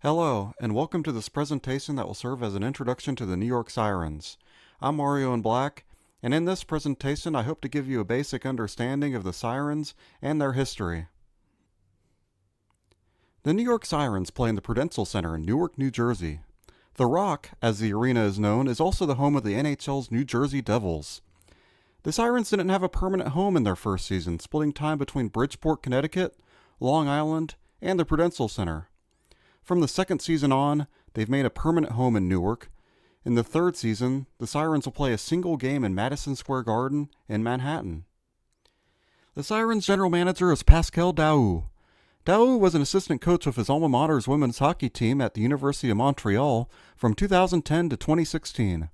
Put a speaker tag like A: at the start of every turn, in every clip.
A: Hello, and welcome to this presentation that will serve as an introduction to the New York Sirens. I'm Mario in Black, and in this presentation I hope to give you a basic understanding of the Sirens and their history. The New York Sirens play in the Prudential Center in Newark, New Jersey. The Rock, as the arena is known, is also the home of the NHL's New Jersey Devils. The Sirens didn't have a permanent home in their first season, splitting time between Bridgeport, Connecticut, Long Island, and the Prudential Center. From the second season on, they've made a permanent home in Newark. In the third season, the Sirens will play a single game in Madison Square Garden in Manhattan. The Sirens' general manager is Pascal Daoust. Daoust was an assistant coach of his alma mater's women's hockey team at the University of Montreal from 2010 to 2016.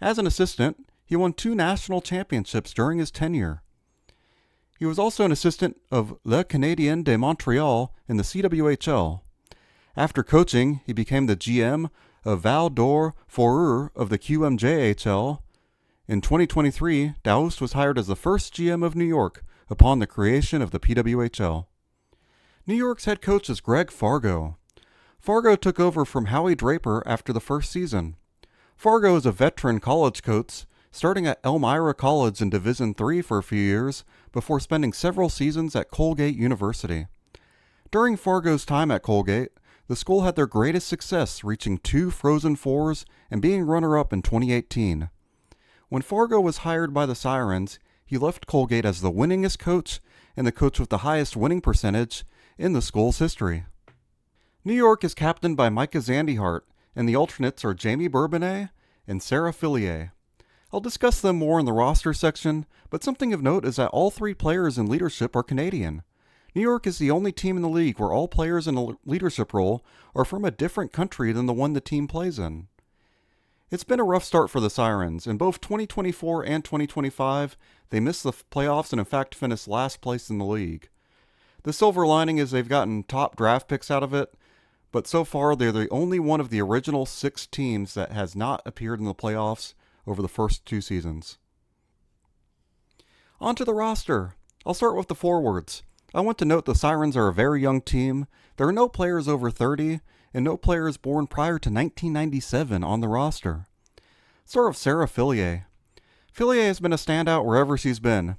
A: As an assistant, he won 2 national championships during his tenure. He was also an assistant of Le Canadien de Montreal in the CWHL. After coaching, he became the GM of Val d'Or Foreur of the QMJHL. In 2023, Daoust was hired as the first GM of New York upon the creation of the PWHL. New York's head coach is Greg Fargo. Fargo took over from Howie Draper after the first season. Fargo is a veteran college coach, starting at Elmira College in Division III for a few years before spending several seasons at Colgate University. During Fargo's time at Colgate, the school had their greatest success, reaching 2 Frozen Fours and being runner-up in 2018. When Fargo was hired by the Sirens, he left Colgate as the winningest coach and the coach with the highest winning percentage in the school's history. New York is captained by Micah Zandyhart, and the alternates are Jamie Bourbonnais and Sarah Fillier. I'll discuss them more in the roster section, but something of note is that all 3 players in leadership are Canadian. New York is the only team in the league where all players in a leadership role are from a different country than the one the team plays in. It's been a rough start for the Sirens. In both 2024 and 2025, they missed the playoffs and in fact finished last place in the league. The silver lining is they've gotten top draft picks out of it, but so far they're the only one of the original 6 teams that has not appeared in the playoffs over the first 2 seasons. On to the roster. I'll start with the forwards. I want to note the Sirens are a very young team. There are no players over 30 and no players born prior to 1997 on the roster. Start with Sarah Fillier. Fillier has been a standout wherever she's been.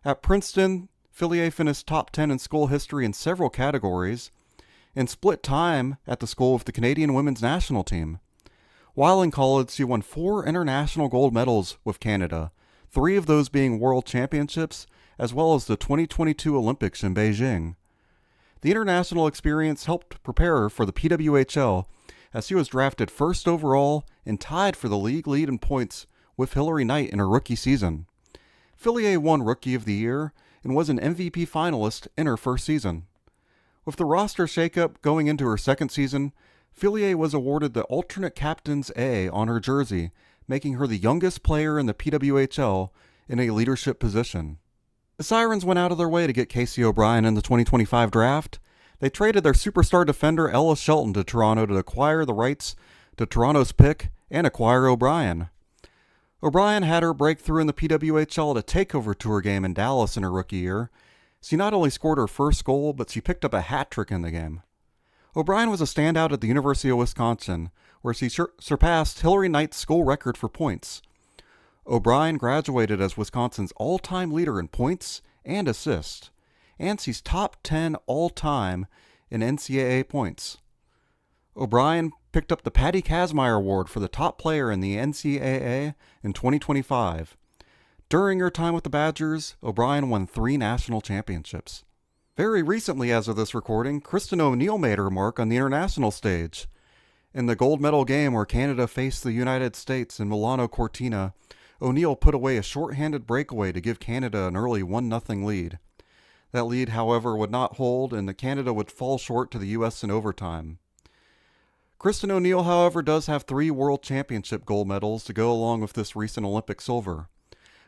A: At Princeton, Fillier finished top 10 in school history in several categories and split time at the school with the Canadian women's national team. While in college, she won 4 international gold medals with Canada, 3 of those being world championships, as well as the 2022 Olympics in Beijing. The international experience helped prepare her for the PWHL, as she was drafted first overall and tied for the league lead in points with Hilary Knight in her rookie season. Fillier won Rookie of the Year and was an MVP finalist in her first season. With the roster shakeup going into her second season, Fillier was awarded the alternate captain's A on her jersey, making her the youngest player in the PWHL in a leadership position. The Sirens went out of their way to get Casey O'Brien in the 2025 draft. They traded their superstar defender Ella Shelton to Toronto to acquire the rights to Toronto's pick and acquire O'Brien. O'Brien had her breakthrough in the PWHL at a takeover tour game in Dallas in her rookie year. She not only scored her first goal, but she picked up a hat trick in the game. O'Brien was a standout at the University of Wisconsin, where she surpassed Hilary Knight's school record for points. O'Brien graduated as Wisconsin's all-time leader in points and assists, and she's top 10 all-time in NCAA points. O'Brien picked up the Patty Kazmaier Award for the top player in the NCAA in 2025. During her time with the Badgers, O'Brien won 3 national championships. Very recently, as of this recording, Kristen O'Neill made her mark on the international stage. In the gold medal game where Canada faced the United States in Milano Cortina, O'Neill put away a short-handed breakaway to give Canada an early 1-0 lead. That lead, however, would not hold, and Canada would fall short to the U.S. in overtime. Kristen O'Neill, however, does have 3 World Championship gold medals to go along with this recent Olympic silver.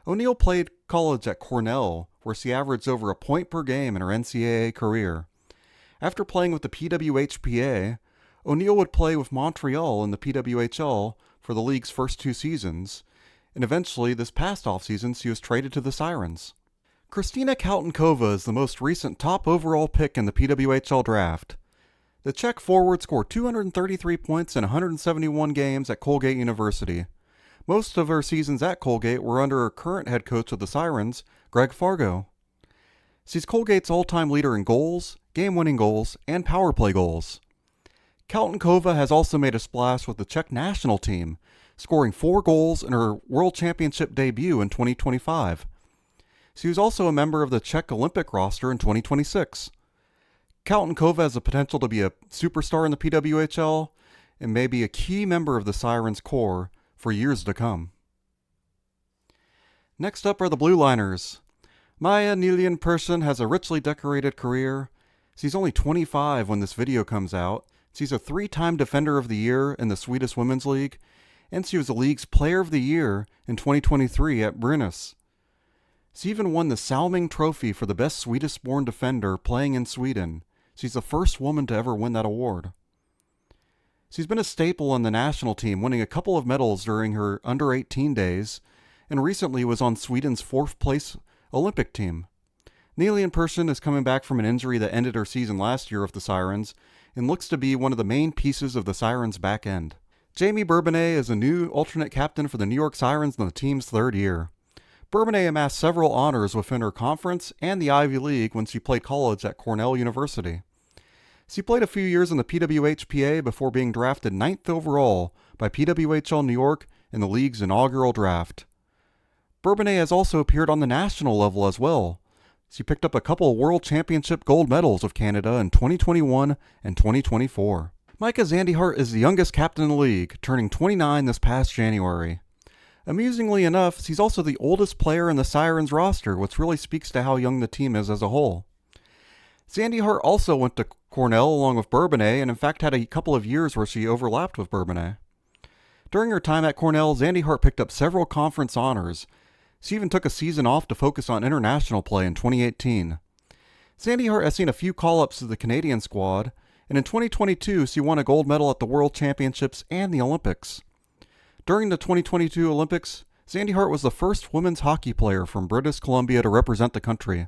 A: O'Neill played college at Cornell, where she averaged over a point per game in her NCAA career. After playing with the PWHPA, O'Neill would play with Montreal in the PWHL for the league's first 2 seasons, and eventually this past offseason she was traded to the Sirens. Kristina Kaltenkova is the most recent top overall pick in the PWHL draft. The Czech forward scored 233 points in 171 games at Colgate University. Most of her seasons at Colgate were under her current head coach of the Sirens, Greg Fargo. She's Colgate's all-time leader in goals, game-winning goals, and power play goals. Kaltonkova has also made a splash with the Czech national team, scoring 4 goals in her World Championship debut in 2025. She was also a member of the Czech Olympic roster in 2026. Kaltonkova has the potential to be a superstar in the PWHL and may be a key member of the Sirens core for years to come. Next up are the Blue Liners. Maja Nelian-Persson has a richly decorated career. She's only 25 when this video comes out. She's a 3-time Defender of the Year in the Swedish Women's League, and she was the league's Player of the Year in 2023 at Brynäs. She even won the Salming Trophy for the best Swedish-born defender playing in Sweden. She's the first woman to ever win that award. She's been a staple on the national team, winning a couple of medals during her under-18 days, and recently was on Sweden's 4th-place Olympic team. Nelian-Persson is coming back from an injury that ended her season last year with the Sirens, and looks to be one of the main pieces of the Sirens' back end. Jamie Bourbonnais is a new alternate captain for the New York Sirens in the team's 3rd year. Bourbonnais amassed several honors within her conference and the Ivy League when she played college at Cornell University. She played a few years in the PWHPA before being drafted 9th overall by PWHL New York in the league's inaugural draft. Bourbonnais has also appeared on the national level as well. She picked up a couple of World Championship gold medals with Canada in 2021 and 2024. Micah Zandihart is the youngest captain in the league, turning 29 this past January. Amusingly enough, she's also the oldest player in the Sirens roster, which really speaks to how young the team is as a whole. Zandihart also went to Cornell along with Bourbonnais, and in fact had a couple of years where she overlapped with Bourbonnais. During her time at Cornell, Zandihart picked up several conference honors. She even took a season off to focus on international play in 2018. Zandihart has seen a few call-ups to the Canadian squad, and in 2022 she won a gold medal at the World Championships and the Olympics. During the 2022 Olympics, Zandihart was the first women's hockey player from British Columbia to represent the country.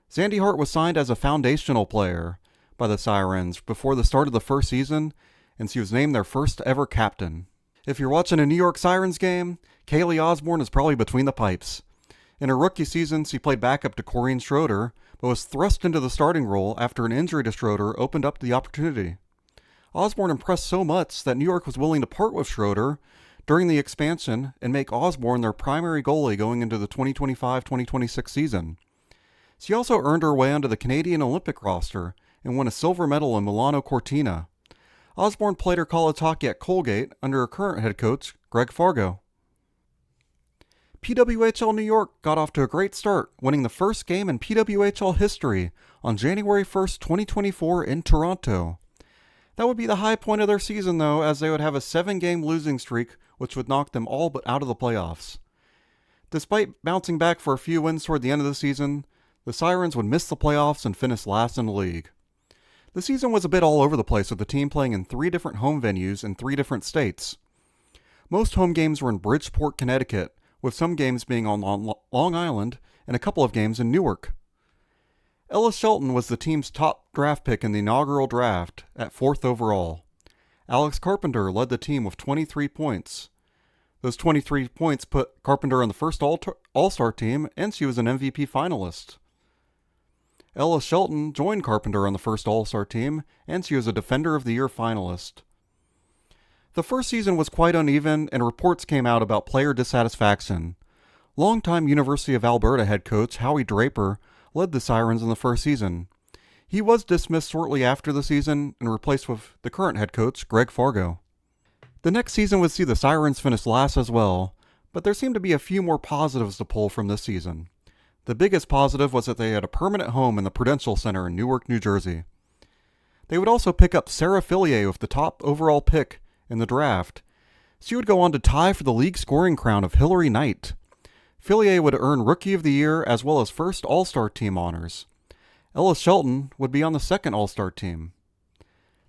A: Zandihart was signed as a foundational player by the Sirens before the start of the first season, and she was named their first ever captain. If you're watching a New York Sirens game, Kaylee Osborne is probably between the pipes. In her rookie season, she played backup to Corrine Schroeder, but was thrust into the starting role after an injury to Schroeder opened up the opportunity. Osborne impressed so much that New York was willing to part with Schroeder during the expansion and make Osborne their primary goalie going into the 2025-2026 season. She also earned her way onto the Canadian Olympic roster and won a silver medal in Milano Cortina. Osborne played her college hockey at Colgate under her current head coach, Greg Fargo. PWHL New York got off to a great start, winning the first game in PWHL history on January 1st, 2024 in Toronto. That would be the high point of their season, though, as they would have a 7-game losing streak, which would knock them all but out of the playoffs. Despite bouncing back for a few wins toward the end of the season, the Sirens would miss the playoffs and finish last in the league. The season was a bit all over the place, with the team playing in 3 different home venues in 3 different states. Most home games were in Bridgeport, Connecticut, with some games being on Long Island and a couple of games in Newark. Ella Shelton was the team's top draft pick in the inaugural draft at 4th overall. Alex Carpenter led the team with 23 points. Those 23 points put Carpenter on the first All-Star team, and she was an MVP finalist. Ella Shelton joined Carpenter on the first All-Star team, and she was a Defender of the Year finalist. The first season was quite uneven, and reports came out about player dissatisfaction. Longtime University of Alberta head coach Howie Draper led the Sirens in the first season. He was dismissed shortly after the season and replaced with the current head coach, Greg Fargo. The next season would see the Sirens finish last as well, but there seemed to be a few more positives to pull from this season. The biggest positive was that they had a permanent home in the Prudential Center in Newark, New Jersey. They would also pick up Sarah Fillier with the top overall pick in the draft. She would go on to tie for the league scoring crown of Hillary Knight. Fillier would earn Rookie of the Year as well as first All-Star team honors. Ella Shelton would be on the second All-Star team.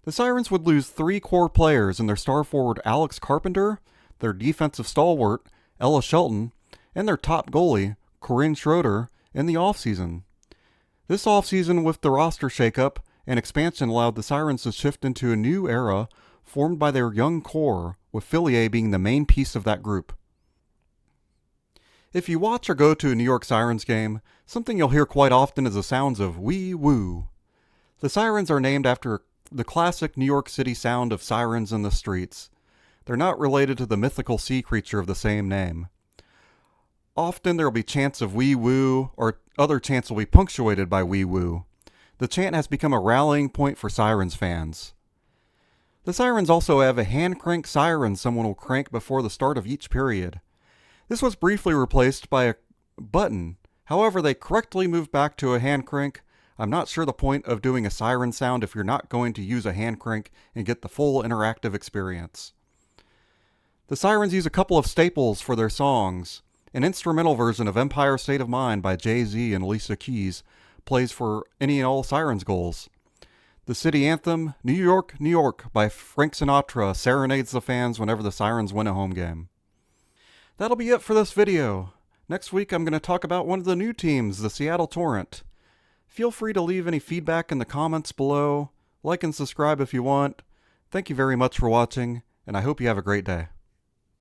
A: The Sirens would lose 3 core players in their star forward Alex Carpenter, their defensive stalwart Ella Shelton, and their top goalie Corrine Schroeder in the offseason. This offseason, with the roster shakeup and expansion allowed the Sirens to shift into a new era formed by their young core, with Philly being the main piece of that group. If you watch or go to a New York Sirens game, something you'll hear quite often is the sounds of wee-woo. The Sirens are named after the classic New York City sound of sirens in the streets. They're not related to the mythical sea creature of the same name. Often there will be chants of wee-woo, or other chants will be punctuated by wee-woo. The chant has become a rallying point for Sirens fans. The Sirens also have a hand crank siren someone will crank before the start of each period. This was briefly replaced by a button. However, they correctly moved back to a hand crank. I'm not sure the point of doing a siren sound if you're not going to use a hand crank and get the full interactive experience. The Sirens use a couple of staples for their songs. An instrumental version of Empire State of Mind by Jay-Z and Alicia Keys plays for any and all Sirens goals. The city anthem, New York, New York by Frank Sinatra, serenades the fans whenever the Sirens win a home game. That'll be it for this video. Next week I'm going to talk about one of the new teams, the Seattle Torrent. Feel free to leave any feedback in the comments below. Like and subscribe if you want. Thank you very much for watching, and I hope you have a great day.